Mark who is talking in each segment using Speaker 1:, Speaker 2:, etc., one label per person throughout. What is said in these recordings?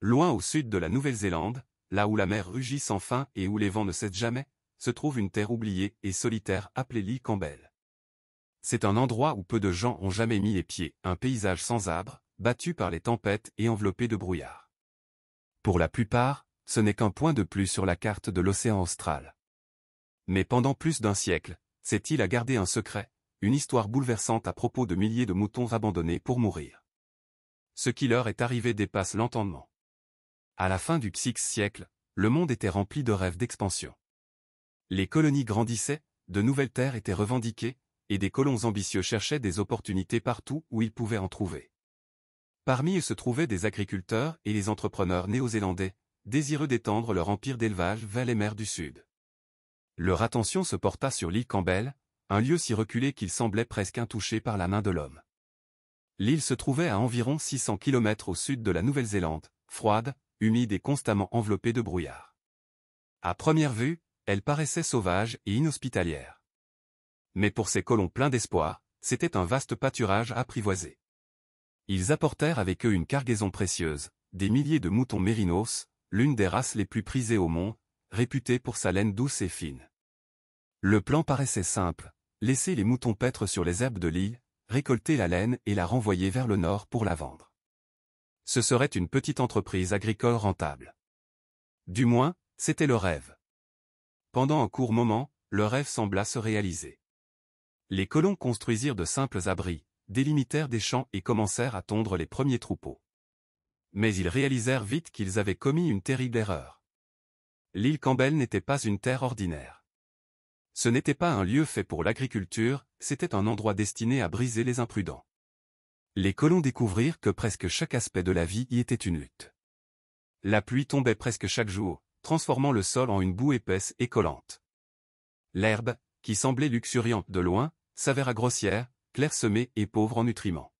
Speaker 1: Loin au sud de la Nouvelle-Zélande, là où la mer rugit sans fin et où les vents ne cessent jamais, se trouve une terre oubliée et solitaire appelée l'île Campbell. C'est un endroit où peu de gens ont jamais mis les pieds, un paysage sans arbres, battu par les tempêtes et enveloppé de brouillard. Pour la plupart, ce n'est qu'un point de plus sur la carte de l'océan austral. Mais pendant plus d'un siècle, cette île a gardé un secret, une histoire bouleversante à propos de milliers de moutons abandonnés pour mourir. Ce qui leur est arrivé dépasse l'entendement. À la fin du VIe siècle, le monde était rempli de rêves d'expansion. Les colonies grandissaient, de nouvelles terres étaient revendiquées, et des colons ambitieux cherchaient des opportunités partout où ils pouvaient en trouver. Parmi eux se trouvaient des agriculteurs et les entrepreneurs néo-zélandais, désireux d'étendre leur empire d'élevage vers les mers du Sud. Leur attention se porta sur l'île Campbell, un lieu si reculé qu'il semblait presque intouché par la main de l'homme. L'île se trouvait à environ 600 km au sud de la Nouvelle-Zélande, froide, humide et constamment enveloppée de brouillard. À première vue, elle paraissait sauvage et inhospitalière. Mais pour ces colons pleins d'espoir, c'était un vaste pâturage apprivoisé. Ils apportèrent avec eux une cargaison précieuse, des milliers de moutons mérinos, l'une des races les plus prisées au monde, réputée pour sa laine douce et fine. Le plan paraissait simple, laisser les moutons paître sur les herbes de l'île, récolter la laine et la renvoyer vers le nord pour la vendre. Ce serait une petite entreprise agricole rentable. Du moins, c'était le rêve. Pendant un court moment, le rêve sembla se réaliser. Les colons construisirent de simples abris, délimitèrent des champs et commencèrent à tondre les premiers troupeaux. Mais ils réalisèrent vite qu'ils avaient commis une terrible erreur. L'île Campbell n'était pas une terre ordinaire. Ce n'était pas un lieu fait pour l'agriculture, c'était un endroit destiné à briser les imprudents. Les colons découvrirent que presque chaque aspect de la vie y était une lutte. La pluie tombait presque chaque jour, transformant le sol en une boue épaisse et collante. L'herbe, qui semblait luxuriante de loin, s'avéra grossière, clairsemée et pauvre en nutriments.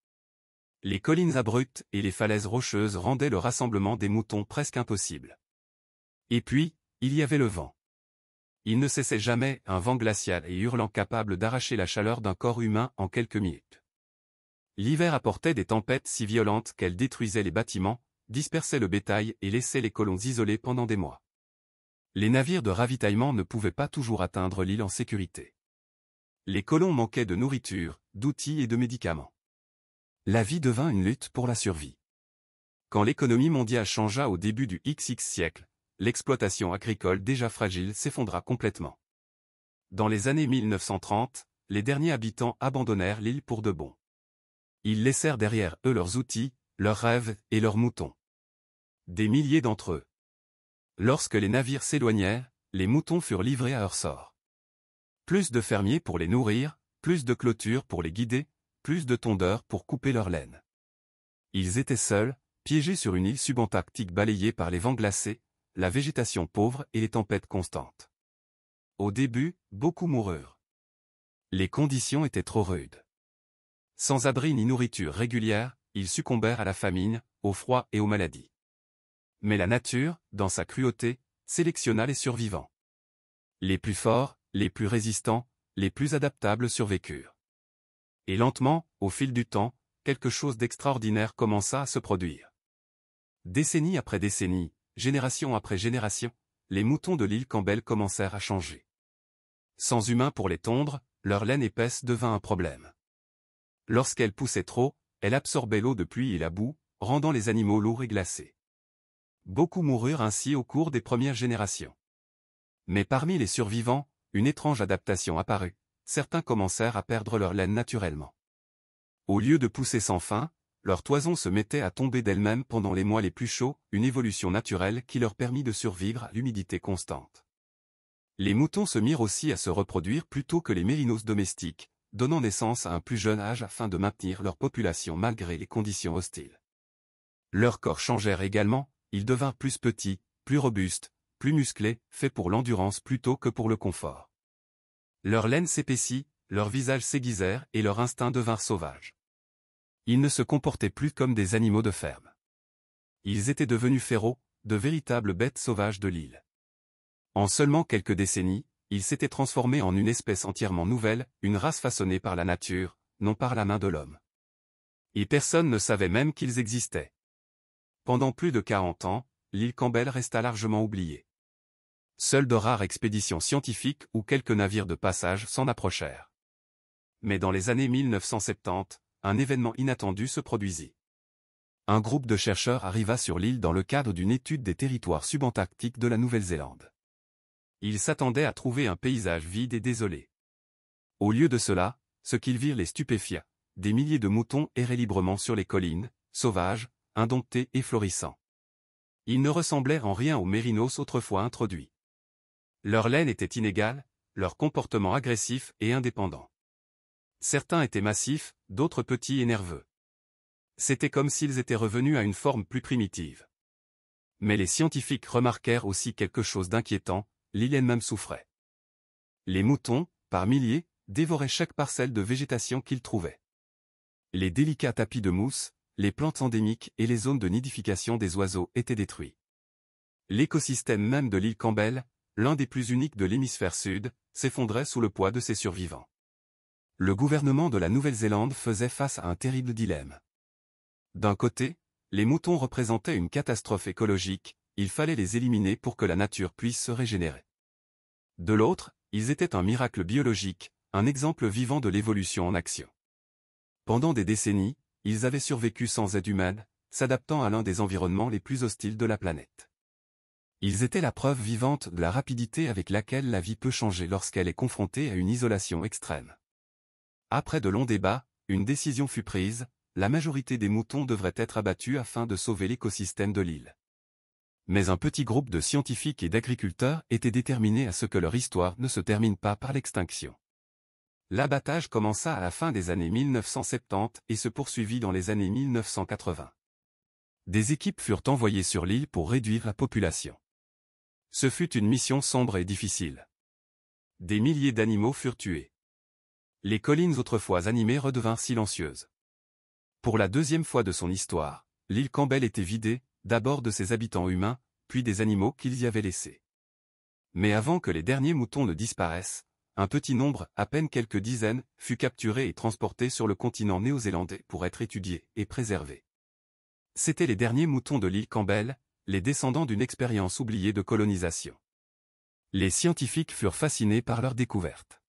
Speaker 1: Les collines abruptes et les falaises rocheuses rendaient le rassemblement des moutons presque impossible. Et puis, il y avait le vent. Il ne cessait jamais, un vent glacial et hurlant capable d'arracher la chaleur d'un corps humain en quelques minutes. L'hiver apportait des tempêtes si violentes qu'elles détruisaient les bâtiments, dispersaient le bétail et laissaient les colons isolés pendant des mois. Les navires de ravitaillement ne pouvaient pas toujours atteindre l'île en sécurité. Les colons manquaient de nourriture, d'outils et de médicaments. La vie devint une lutte pour la survie. Quand l'économie mondiale changea au début du XX siècle, l'exploitation agricole déjà fragile s'effondra complètement. Dans les années 1930, les derniers habitants abandonnèrent l'île pour de bon. Ils laissèrent derrière eux leurs outils, leurs rêves et leurs moutons. Des milliers d'entre eux. Lorsque les navires s'éloignèrent, les moutons furent livrés à leur sort. Plus de fermiers pour les nourrir, plus de clôtures pour les guider, plus de tondeurs pour couper leur laine. Ils étaient seuls, piégés sur une île subantarctique balayée par les vents glacés, la végétation pauvre et les tempêtes constantes. Au début, beaucoup moururent. Les conditions étaient trop rudes. Sans abri ni nourriture régulière, ils succombèrent à la famine, au froid et aux maladies. Mais la nature, dans sa cruauté, sélectionna les survivants. Les plus forts, les plus résistants, les plus adaptables survécurent. Et lentement, au fil du temps, quelque chose d'extraordinaire commença à se produire. Décennie après décennie, génération après génération, les moutons de l'île Campbell commencèrent à changer. Sans humains pour les tondre, leur laine épaisse devint un problème. Lorsqu'elle poussait trop, elle absorbait l'eau de pluie et la boue, rendant les animaux lourds et glacés. Beaucoup moururent ainsi au cours des premières générations. Mais parmi les survivants, une étrange adaptation apparut, certains commencèrent à perdre leur laine naturellement. Au lieu de pousser sans fin, leur toison se mettait à tomber d'elle-même pendant les mois les plus chauds, une évolution naturelle qui leur permit de survivre à l'humidité constante. Les moutons se mirent aussi à se reproduire plus tôt que les mérinos domestiques, donnant naissance à un plus jeune âge afin de maintenir leur population malgré les conditions hostiles. Leurs corps changèrent également, ils devinrent plus petits, plus robustes, plus musclés, faits pour l'endurance plutôt que pour le confort. Leur laine s'épaissit, leurs visages s'aiguisèrent et leurs instincts devinrent sauvages. Ils ne se comportaient plus comme des animaux de ferme. Ils étaient devenus féroces, de véritables bêtes sauvages de l'île. En seulement quelques décennies, ils s'étaient transformés en une espèce entièrement nouvelle, une race façonnée par la nature, non par la main de l'homme. Et personne ne savait même qu'ils existaient. Pendant plus de 40 ans, l'île Campbell resta largement oubliée. Seules de rares expéditions scientifiques ou quelques navires de passage s'en approchèrent. Mais dans les années 1970, un événement inattendu se produisit. Un groupe de chercheurs arriva sur l'île dans le cadre d'une étude des territoires subantarctiques de la Nouvelle-Zélande. Ils s'attendaient à trouver un paysage vide et désolé. Au lieu de cela, ce qu'ils virent les stupéfia. Des milliers de moutons erraient librement sur les collines, sauvages, indomptés et florissants. Ils ne ressemblaient en rien aux mérinos autrefois introduits. Leur laine était inégale, leur comportement agressif et indépendant. Certains étaient massifs, d'autres petits et nerveux. C'était comme s'ils étaient revenus à une forme plus primitive. Mais les scientifiques remarquèrent aussi quelque chose d'inquiétant, l'île elle-même souffrait. Les moutons, par milliers, dévoraient chaque parcelle de végétation qu'ils trouvaient. Les délicats tapis de mousse, les plantes endémiques et les zones de nidification des oiseaux étaient détruits. L'écosystème même de l'île Campbell, l'un des plus uniques de l'hémisphère sud, s'effondrait sous le poids de ses survivants. Le gouvernement de la Nouvelle-Zélande faisait face à un terrible dilemme. D'un côté, les moutons représentaient une catastrophe écologique, il fallait les éliminer pour que la nature puisse se régénérer. De l'autre, ils étaient un miracle biologique, un exemple vivant de l'évolution en action. Pendant des décennies, ils avaient survécu sans aide humaine, s'adaptant à l'un des environnements les plus hostiles de la planète. Ils étaient la preuve vivante de la rapidité avec laquelle la vie peut changer lorsqu'elle est confrontée à une isolation extrême. Après de longs débats, une décision fut prise, la majorité des moutons devraient être abattus afin de sauver l'écosystème de l'île. Mais un petit groupe de scientifiques et d'agriculteurs était déterminé à ce que leur histoire ne se termine pas par l'extinction. L'abattage commença à la fin des années 1970 et se poursuivit dans les années 1980. Des équipes furent envoyées sur l'île pour réduire la population. Ce fut une mission sombre et difficile. Des milliers d'animaux furent tués. Les collines autrefois animées redevinrent silencieuses. Pour la deuxième fois de son histoire, l'île Campbell était vidée, d'abord de ses habitants humains, puis des animaux qu'ils y avaient laissés. Mais avant que les derniers moutons ne disparaissent, un petit nombre, à peine quelques dizaines, fut capturé et transporté sur le continent néo-zélandais pour être étudié et préservé. C'étaient les derniers moutons de l'île Campbell, les descendants d'une expérience oubliée de colonisation. Les scientifiques furent fascinés par leur découverte.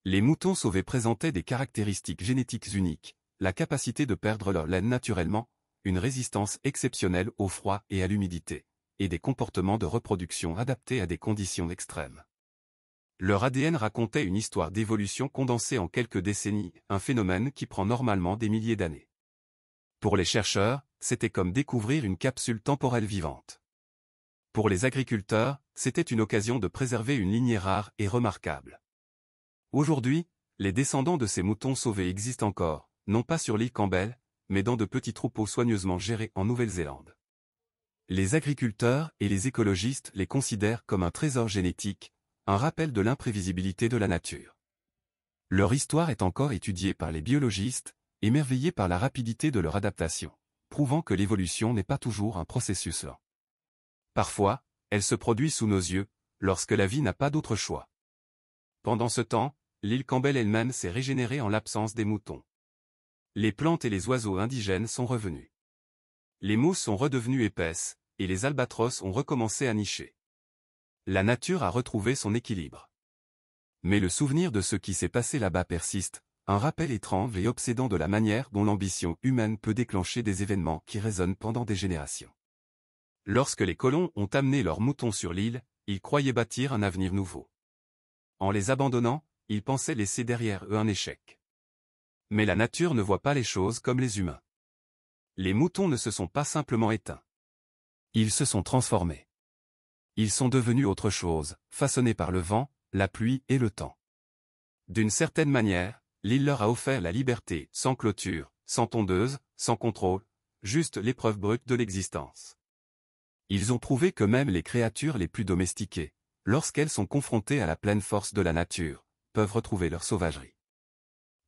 Speaker 1: Les moutons sauvés présentaient des caractéristiques génétiques uniques, la capacité de perdre leur laine naturellement, une résistance exceptionnelle au froid et à l'humidité, et des comportements de reproduction adaptés à des conditions extrêmes. Leur ADN racontait une histoire d'évolution condensée en quelques décennies, un phénomène qui prend normalement des milliers d'années. Pour les chercheurs, c'était comme découvrir une capsule temporelle vivante. Pour les agriculteurs, c'était une occasion de préserver une lignée rare et remarquable. Aujourd'hui, les descendants de ces moutons sauvés existent encore, non pas sur l'île Campbell, mais dans de petits troupeaux soigneusement gérés en Nouvelle-Zélande. Les agriculteurs et les écologistes les considèrent comme un trésor génétique, un rappel de l'imprévisibilité de la nature. Leur histoire est encore étudiée par les biologistes, émerveillés par la rapidité de leur adaptation, prouvant que l'évolution n'est pas toujours un processus lent. Parfois, elle se produit sous nos yeux, lorsque la vie n'a pas d'autre choix. Pendant ce temps, l'île Campbell elle-même s'est régénérée en l'absence des moutons. Les plantes et les oiseaux indigènes sont revenus. Les mousses sont redevenues épaisses, et les albatros ont recommencé à nicher. La nature a retrouvé son équilibre. Mais le souvenir de ce qui s'est passé là-bas persiste, un rappel étrange et obsédant de la manière dont l'ambition humaine peut déclencher des événements qui résonnent pendant des générations. Lorsque les colons ont amené leurs moutons sur l'île, ils croyaient bâtir un avenir nouveau. En les abandonnant, ils pensaient laisser derrière eux un échec. Mais la nature ne voit pas les choses comme les humains. Les moutons ne se sont pas simplement éteints. Ils se sont transformés. Ils sont devenus autre chose, façonnés par le vent, la pluie et le temps. D'une certaine manière, l'île leur a offert la liberté, sans clôture, sans tondeuse, sans contrôle, juste l'épreuve brute de l'existence. Ils ont prouvé que même les créatures les plus domestiquées, lorsqu'elles sont confrontées à la pleine force de la nature, peuvent retrouver leur sauvagerie.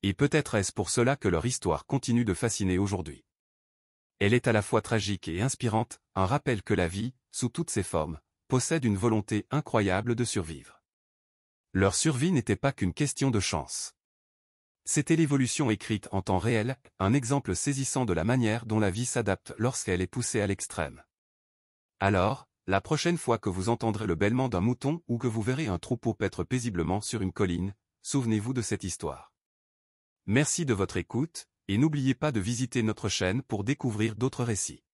Speaker 1: Et peut-être est-ce pour cela que leur histoire continue de fasciner aujourd'hui. Elle est à la fois tragique et inspirante, un rappel que la vie, sous toutes ses formes, possède une volonté incroyable de survivre. Leur survie n'était pas qu'une question de chance. C'était l'évolution écrite en temps réel, un exemple saisissant de la manière dont la vie s'adapte lorsqu'elle est poussée à l'extrême. Alors, la prochaine fois que vous entendrez le bêlement d'un mouton ou que vous verrez un troupeau paître paisiblement sur une colline, souvenez-vous de cette histoire. Merci de votre écoute, et n'oubliez pas de visiter notre chaîne pour découvrir d'autres récits.